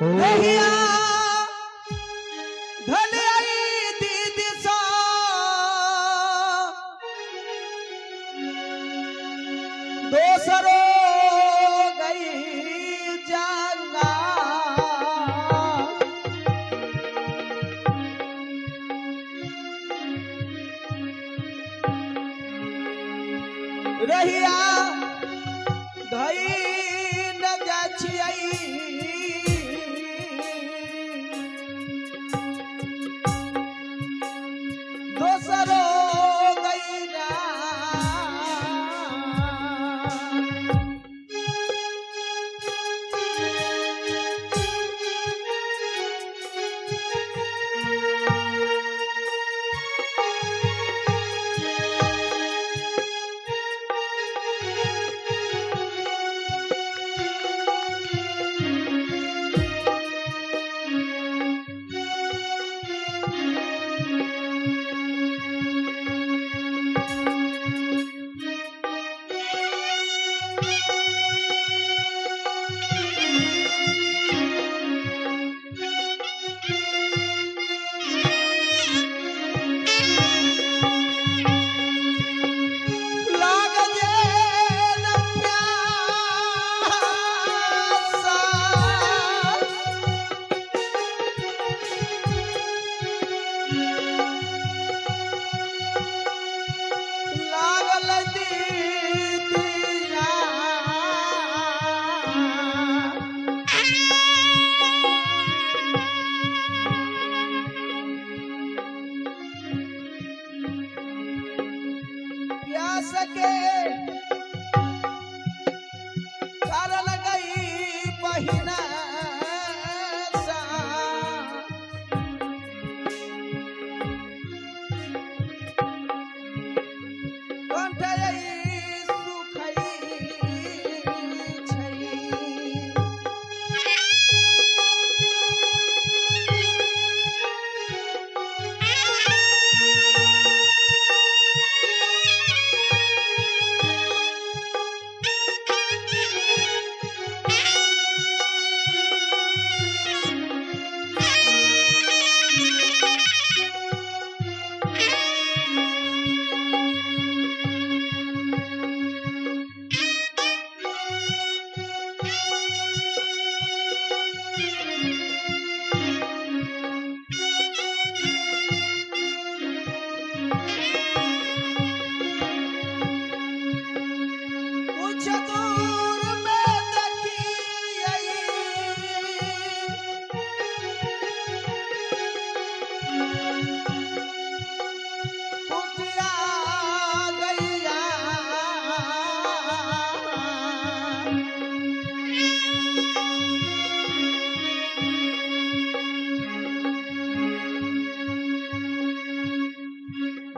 रहिया ढलियाई दीदी सा दोसरो गई जाना रहिया धई न जाछियाई दोसरो गई ना सके कारण गई बहिना सा कंठई सुखई छई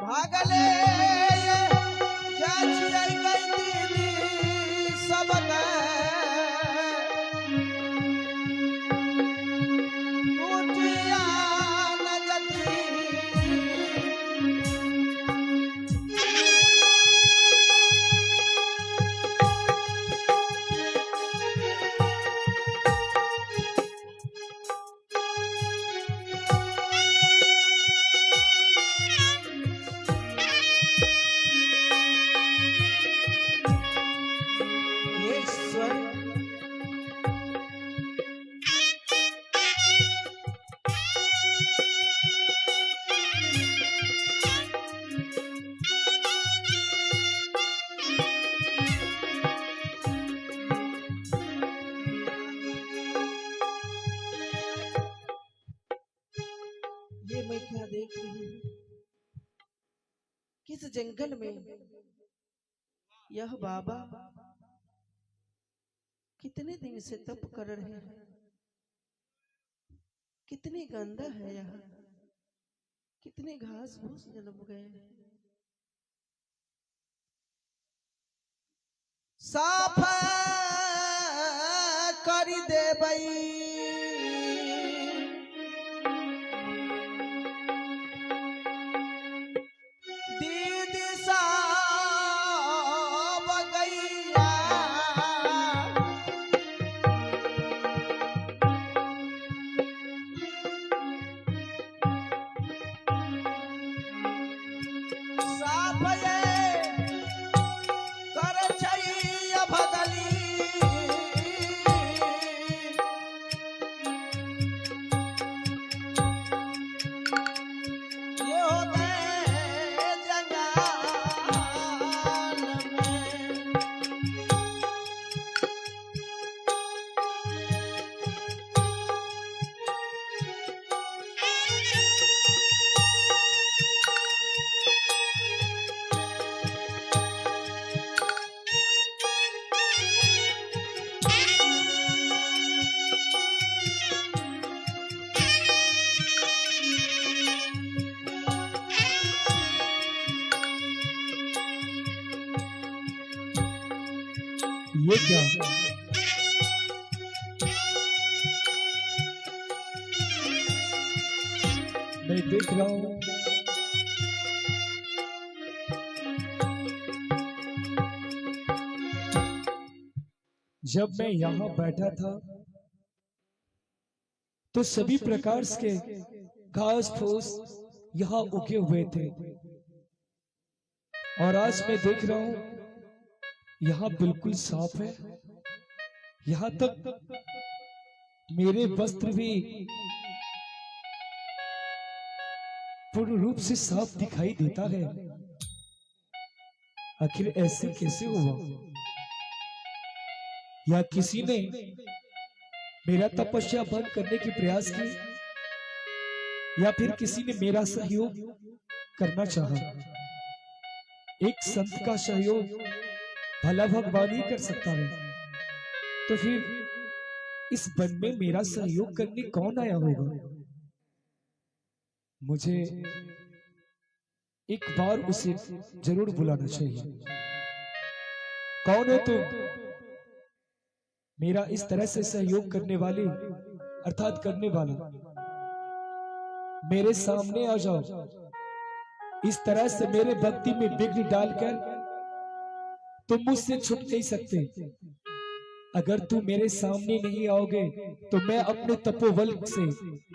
भागले जाछियाई गई दीदी सबके टूटिया न जल्दी ये मैं क्या देख रही हूँ किस जंगल में यह बाबा कितने दिन से तप कर रहे हैं। कितने गंदा है यहाँ, कितने घास फूस जन्म गए हैं। साफ कर दे बई क्या? मैं देख रहा हूं जब मैं यहां बैठा था तो सभी प्रकार के घास फूस यहां उगे हुए थे, और आज मैं देख रहा हूं यहां बिल्कुल साफ है। यहां तक मेरे वस्त्र भी पूर्ण रूप से साफ दिखाई देता है। आखिर ऐसे कैसे हुआ? या किसी ने मेरा तपस्या भंग करने की प्रयास की, या फिर किसी ने मेरा सहयोग करना चाहा। एक संत का सहयोग भला भगवान ही कर सकता है, तो फिर इस वन में मेरा सहयोग करने कौन आया होगा? मुझे एक बार उसे जरूर बुलाना चाहिए। कौन हो तुम? मेरा इस तरह से सहयोग करने वाले अर्थात करने वाला, मेरे सामने आ जाओ। इस तरह से मेरे भक्ति में विघ्न डालकर तुम मुझसे छुट नहीं सकते। अगर तुम मेरे सामने नहीं आओगे तो मैं अपने तपोबल से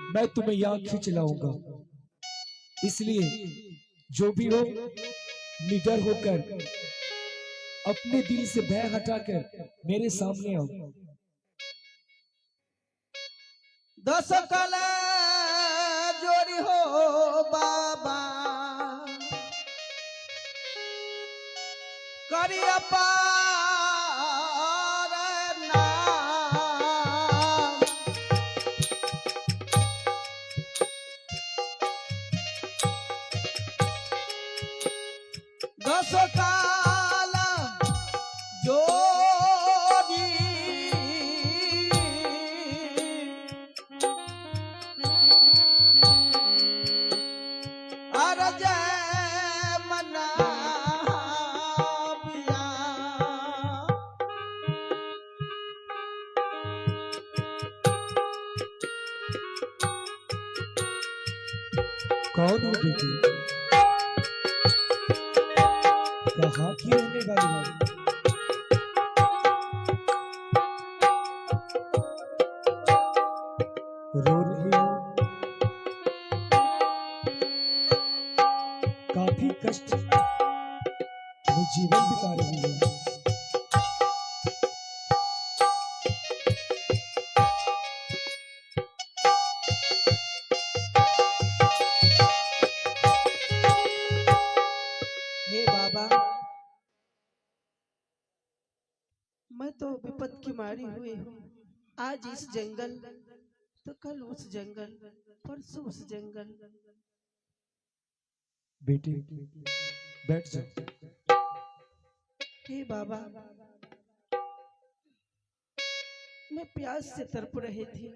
मैं तुम्हें यहां खींच लाऊंगा। इसलिए जो भी हो, निडर होकर अपने दिल से भय हटाकर मेरे सामने आओ। 10 कला जोड़ी हो बाबा, करिया पार नाम। 10 काला जोड़ी अरज मना पिया। कौन हो बेटी? कहाँ की रहने वाली हो? रो रही हो? काफी कष्ट में जीवन बिता रही हो। हे बाबा, मैं तो विपद की मारी हुई हूँ। आज इस जंगल तो कल उस जंगल, परसों उस जंगल। बेटी बैठ जाओ। हे बाबा, मैं प्यास से तड़प रही थी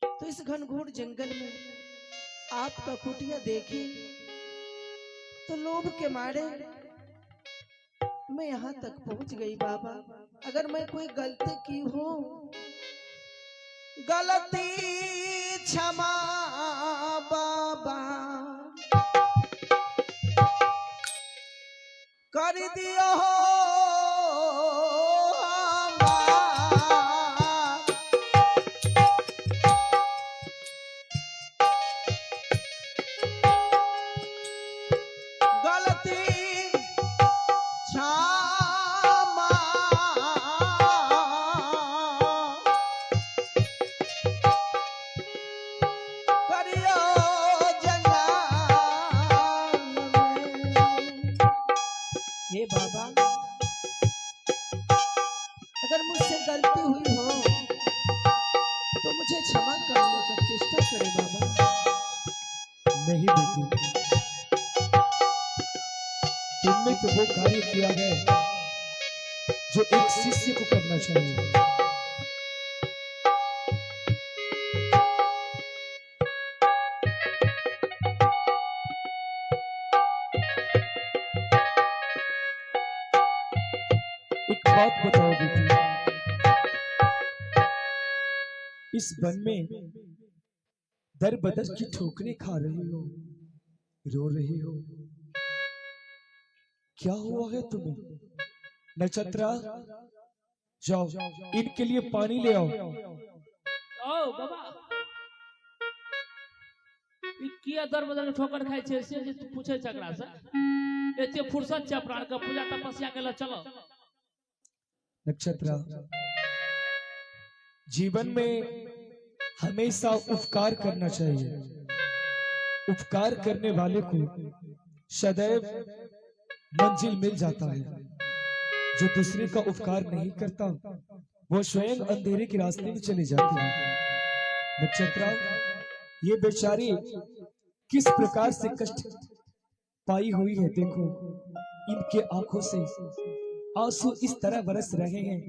तो इस घनघोर जंगल में आपका कुटिया देखी तो लोभ के मारे मैं यहाँ तक पहुँच गई। बाबा, अगर मैं कोई गलती की हो, गलती क्षमा बाबा कर दियो हो हमार। गलती क्षमा करियो जंगल में। हे बाबा, अगर मुझसे गलती हुई हो तो मुझे क्षमा करने का चेष्टा करे बाबा। नहीं बेटी, तुमने तो वो कार्य किया है जो एक शिष्य को करना चाहिए। एक बात बताओ बेटी, इस वन में दर बदर की ठोकरें खा रही हो, रो रही हो, क्या हुआ है तुम्हें? नक्षत्रा, जाओ इनके लिए पानी ले आओ। ओ बाबा किया दर बदर के ठोकर खाई छे से जे पूछे छकरा से एते फुर्सत छे प्राण का पूजा तपस्या केला चलो। नक्षत्रा, जीवन में हमेशा उपकार करना चाहिए। उपकार करने वाले को सदैव मंजिल मिल जाता है। जो दूसरे का उपकार नहीं करता वो स्वयं अंधेरे के रास्ते में चले जाते हैं। नक्षत्रा, ये बेचारी किस प्रकार से कष्ट पाई हुई है, देखो इनके आंखों से आंसू इस तरह बरस रहे हैं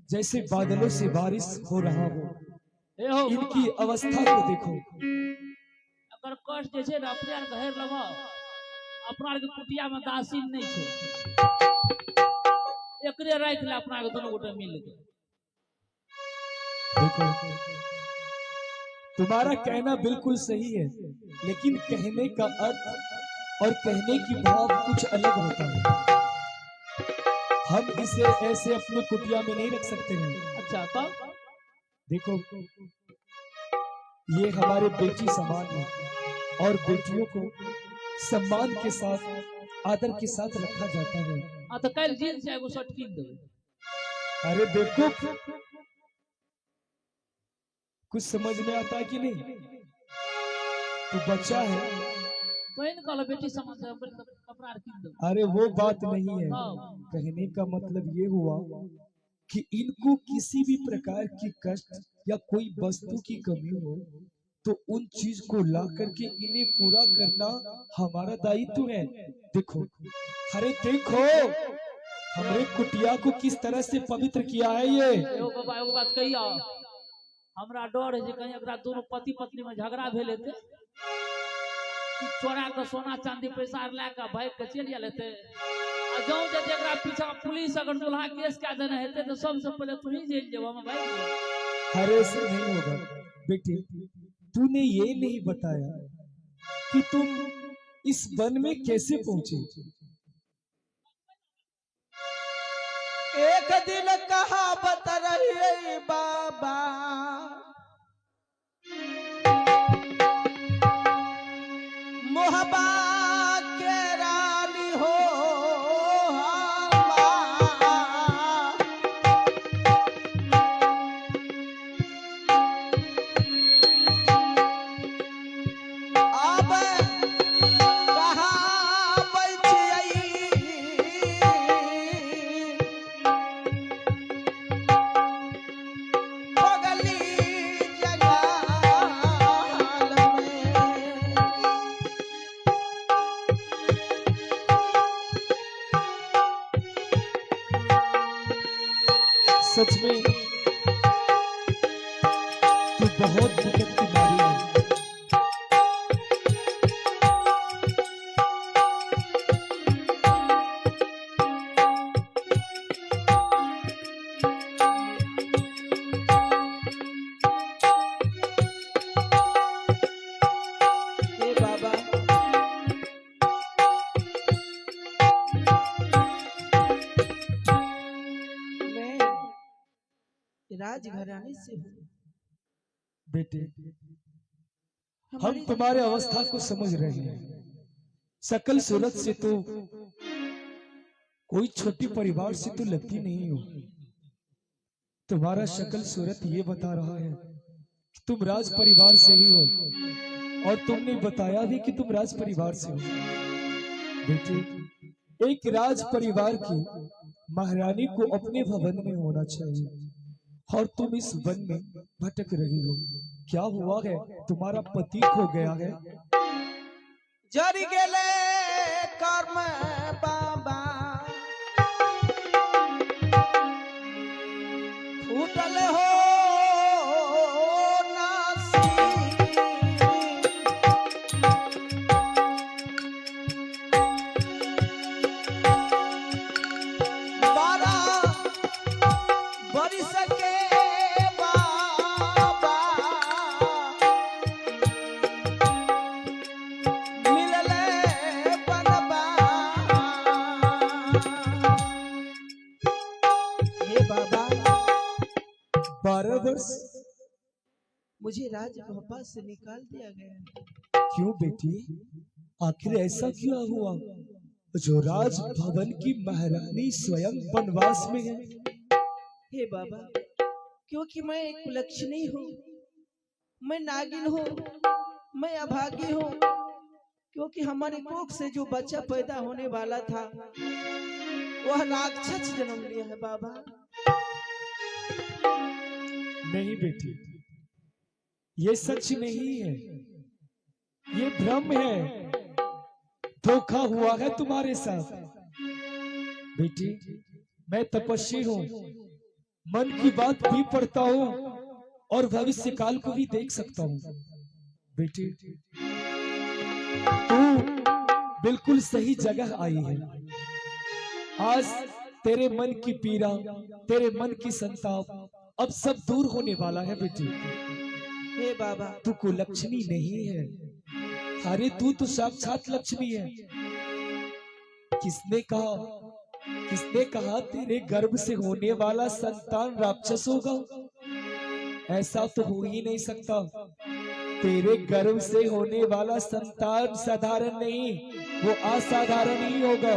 जैसे बादलों से बारिश हो रहा हो। इनकी अवस्था को देखो। अगर कष्ट जे छे ना अपने आर घेर लबो, अपना आर के कुटिया में दासीन नहीं छे, एकरे राख ले अपना के दोनों गोटे मिल के। देखो तुम्हारा कहना बिल्कुल सही है, लेकिन कहने का अर्थ और कहने की भाव कुछ अलग होता है। हम इसे ऐसे अपने कुटिया में नहीं रख सकते हैं। अच्छा तो देखो ये हमारे बेटी समान है और बेटियों को सम्मान के साथ, आदर के साथ रखा जाता है। हां तो कल जींस से एगो शर्ट कीन दे। अरे बेवकूफ, कुछ समझ में आता है कि नहीं? तू बच्चा है तो इन कल बेटी समझ कपड़ा कीन दे। अरे वो बात नहीं है। कहने का मतलब ये हुआ कि इनको किसी भी प्रकार की कष्ट या कोई वस्तु की कमी हो तो उन चीज को ला करके इन्हें पूरा करना हमारा दायित्व है। देखो, अरे देखो हमरे कुटिया को किस तरह से पवित्र किया है ये। बाबा एगो बात कहिया, हमरा डर है जे कहीं एकरा दोनों पति पत्नी में झगड़ा भेल हेते, चोरा के सोना चांदी पैसा ला के भाग के चल गेल हेते, आ जाऊं जे एकरा पीछा पुलिस अगर दुल्हा केस का देने हेते तो सबसे पहले तू ही जेल जेबो हम भाग जेबो। अरे ऐसे नहीं होगा बेटी, तूने ये नहीं बताया कि तुम इस वन में कैसे पहुंचे। एक दिन कहावत रही बाबा, मोहबा के रानी हो अब कहाँ बैठियई बगली जंजाल में। सच में तू बहुत मुकट की मारी है। ए बाबा, मैं राजघराने से हूँ। बेटे, हम हमारी तुम्हारे अवस्था को समझ रहे हैं। सकल सूरत से तो कोई छोटी परिवार से तो लगती नहीं हो। तुम्हारा शकल सूरत ये बता रहा है कि तुम राज परिवार से ही हो, और तुमने बताया भी कि तुम राज परिवार से हो। बेटे, एक राज परिवार की महारानी को अपने भवन में होना चाहिए, और तुम इस वन में भटक रही हो। क्या हुआ है? तुम्हारा पति खो गया है। जरी गेले कर्म बाबा, फूटल हो बरिस के बाबा 12 वर्ष। मुझे राजभवन से निकाल दिया गया। क्यों बेटी, आखिर ऐसा क्या हुआ जो राजभवन की महारानी स्वयं वनवास में है? हे बाबा, क्योंकि मैं एक कुलक्षणी हूँ, मैं नागिन हूँ, मैं अभागी हूँ। क्योंकि हमारे कोख से जो बच्चा पैदा होने वाला था वह राक्षस जन्म लिया है बाबा। नहीं बेटी, ये सच नहीं है, ये भ्रम है, धोखा हुआ है तुम्हारे साथ। बेटी, मैं तपस्वी हूँ, मन की बात भी पढ़ता हूँ और भविष्य काल को भी देख सकता हूँ। बेटी, तू बिल्कुल सही जगह आई है। आज तेरे मन की पीड़ा, तेरे मन की संताप अब सब दूर होने वाला है बेटी। हे बाबा, तू कुलक्षणी नहीं है, अरे तू तो साक्षात लक्ष्मी है। किसने कहा तेरे गर्भ से होने वाला संतान राक्षस होगा? ऐसा तो हो ही नहीं सकता। तेरे गर्भ से होने वाला संतान साधारण नहीं, वो असाधारण ही होगा।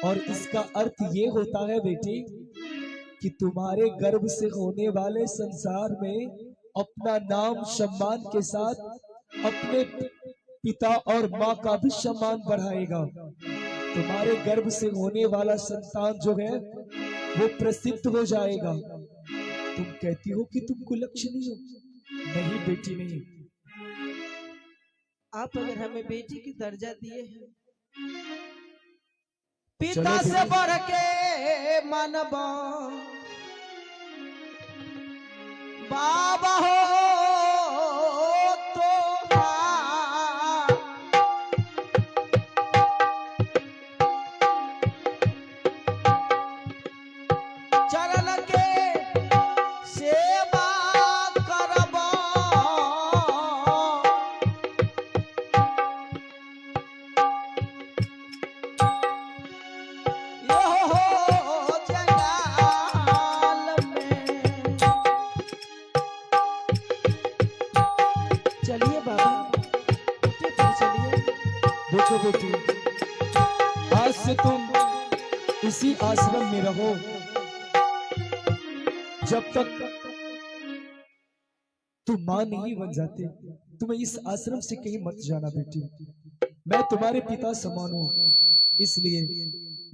और इसका अर्थ ये होता है बेटी कि तुम्हारे गर्भ से होने वाले संसार में अपना नाम सम्मान के साथ अपने पिता और माँ का भी सम्मान बढ़ाएगा। तुम्हारे गर्भ से होने वाला संतान जो है वो प्रसिद्ध हो जाएगा। तुम कहती हो कि तुम कुलक्षणी हो। नहीं बेटी, नहीं। आप अगर हमें बेटी की दर्जा दिए हैं, पिता से बढ़ के मानबा बाबा हो तो चरण के सेवा करबा देखो बेटी, आज से तुम इसी आश्रम में रहो जब तक तुम मां नहीं बन जाते। तुम्हें इस आश्रम से कहीं मत जाना बेटी। मैं तुम्हारे पिता समान हूं, इसलिए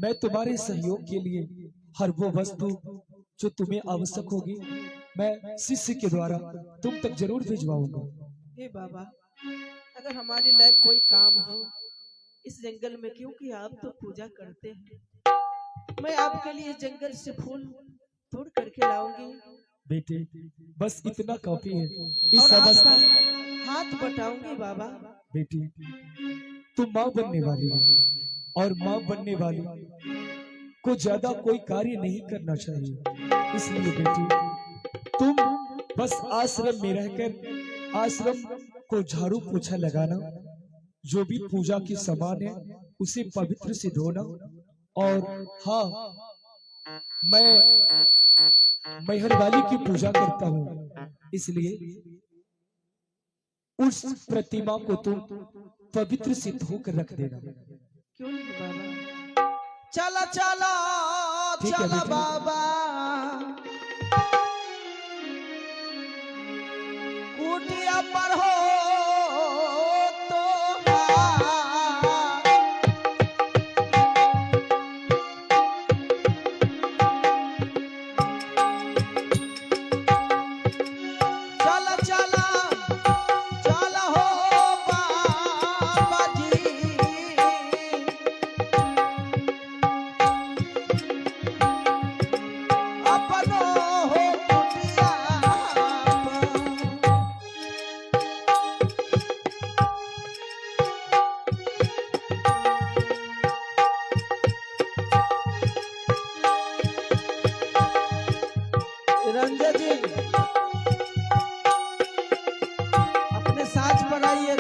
मैं तुम्हारे सहयोग के लिए हर वो वस्तु जो तुम्हें आवश्यक होगी मैं शिष्य के द्वारा तुम तक जरूर भिजवाऊंगा। हे बाबा, अगर हमारे लायक कोई काम हो इस जंगल में, क्योंकि आप तो पूजा करते हैं, मैं आपके लिए जंगल से फूल तोड़ करके लाऊंगी। बेटे, बस इतना काफी है। इस और अवस्था आपका हाथ बटाऊंगी बाबा। बेटी, तुम माँ बनने वाली है और माँ बनने वाली को ज्यादा कोई कार्य नहीं करना चाहिए। इसलिए बेटी, तुम बस आश्रम में रहकर आश्रम को झाड़ू पोछा लगाना, जो भी पूजा की सामान है उसे पवित्र से धोना। और हाँ, मैं मैहर वाली की पूजा करता हूँ, इसलिए उस प्रतिमा को तुम पवित्र से धोकर रख देना। क्यों नहीं बाबा? चला चला ठीक है चला बेटा। बाबा, कुटिया पर हो तो चला चला चला हो बाबा जी, अपनो हो कुटिया रंजन जी, अपने साथ पर आइए।